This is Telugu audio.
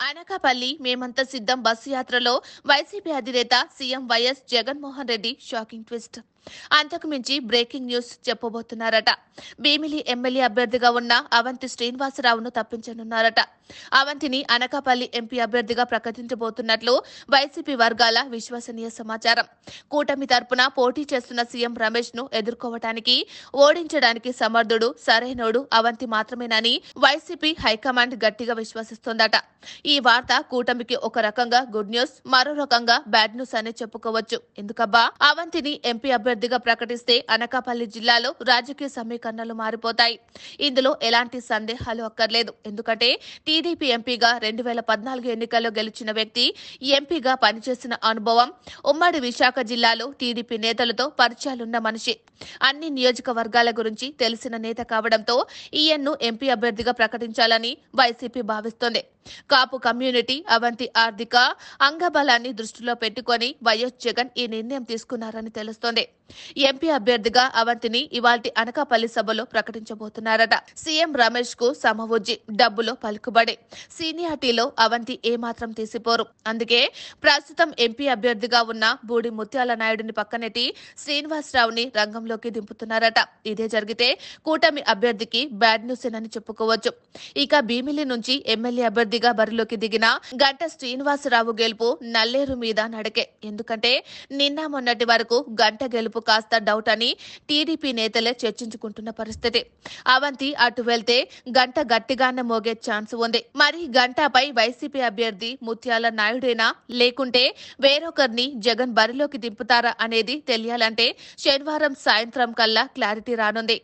అనకాపల్లి మేమంతా సిద్ధం బస్సు యాత్రలో వైసీపీ అధినేత CM YS Jaganmohan Reddy shocking twist. అంతకు మించి బ్రేకింగ్ న్యూస్ చెప్పబోతున్నారట. భీమిలి ఎమ్మెల్యే అభ్యర్థిగా ఉన్న అవంతి శ్రీనివాసరావును తప్పించనున్నారట. అవంతిని అనకాపల్లి ఎంపీ అభ్యర్థిగా ప్రకటించబోతున్నట్లు వైసీపీ వర్గాల విశ్వసనీయ సమాచారం. కూటమి తరపున పోటీ చేస్తున్న సీఎం రమేష్ ను ఎదుర్కోవటానికి, ఓడించడానికి సమర్థుడు, సరైనోడు అవంతి మాత్రమేనని వైసీపీ హైకమాండ్ గట్టిగా విశ్వసిస్తోందట. ఈ వార్త కూటమికి ఒక రకంగా గుడ్ న్యూస్, మరో రకంగా బ్యాడ్ న్యూస్ అనే చెప్పుకోవచ్చు. ఎందుకబ్బా, అవంతిని ఎంపీ అభ్యర్థిగా ప్రకటిస్తే అనకాపల్లి జిల్లాలో రాజకీయ సమీకరణలు మారిపోతాయి. ఇందులో ఎలాంటి సందేహాలు అక్కర్లేదు. ఎందుకంటే టీడీపీ ఎంపీగా 2014 ఎన్నికల్లో గెలిచిన వ్యక్తి, ఎంపీగా పనిచేసిన అనుభవం, ఉమ్మడి విశాఖ జిల్లాలో టీడీపీ నేతలతో పరిచయాలున్న మనిషి, అన్ని నియోజకవర్గాల గురించి తెలిసిన నేత కావడంతో ఈయన్ను ఎంపీ అభ్యర్థిగా ప్రకటించాలని వైసీపీ భావిస్తోంది. కాపు కమ్యూనిటీ, అవంతి ఆర్థిక అంగబలాన్ని దృష్టిలో పెట్టుకుని వైఎస్ జగన్ ఈ నిర్ణయం తీసుకున్నారని తెలుస్తోంది. ఎంపీ అభ్యర్థిగా అవంతిని ఇవాల్టి అనకాపల్లి సభలో ప్రకటించబోతున్నారట. సీఎం రమేష్ కు సమవుజ్జి, డబ్బులో పలుకుబడి, సీనియారిటీలో అవంతి ఏమాత్రం తీసిపోరు. అందుకే ప్రస్తుతం ఎంపీ అభ్యర్థిగా ఉన్న బూడి ముత్యాల నాయుడిని పక్కనెట్టి శ్రీనివాసరావుని రంగంలోకి దింపుతున్నారట. ఇదే జరిగితే కూటమి అభ్యర్థికి బ్యాడ్ న్యూస్ అని చెప్పుకోవచ్చు. ఇక భీమిలి నుంచి ఎమ్మెల్యే అభ్యర్థిగా బరిలోకి దిగిన గంట శ్రీనివాసరావు గెలుపు నల్లేరు మీద నడకే. ఎందుకంటే నిన్న మొన్నటి వరకు గంట గెలుపు కాస్త డౌట్ అని టీడీపీ నేతలే చర్చించుకుంటున్న పరిస్థితి. అవంతి అటు వెళ్తే గంట గట్టిగానే మోగే ఛాన్స్ ఉంది. మరి గంటపై వైసీపీ అభ్యర్థి ముత్యాల నాయుడేనా, లేకుంటే వేరొకరిని జగన్ బరిలోకి దింపుతారా అనేది తెలియాలంటే శనివారం సాయంత్రం కల్లా క్లారిటీ రానుంది.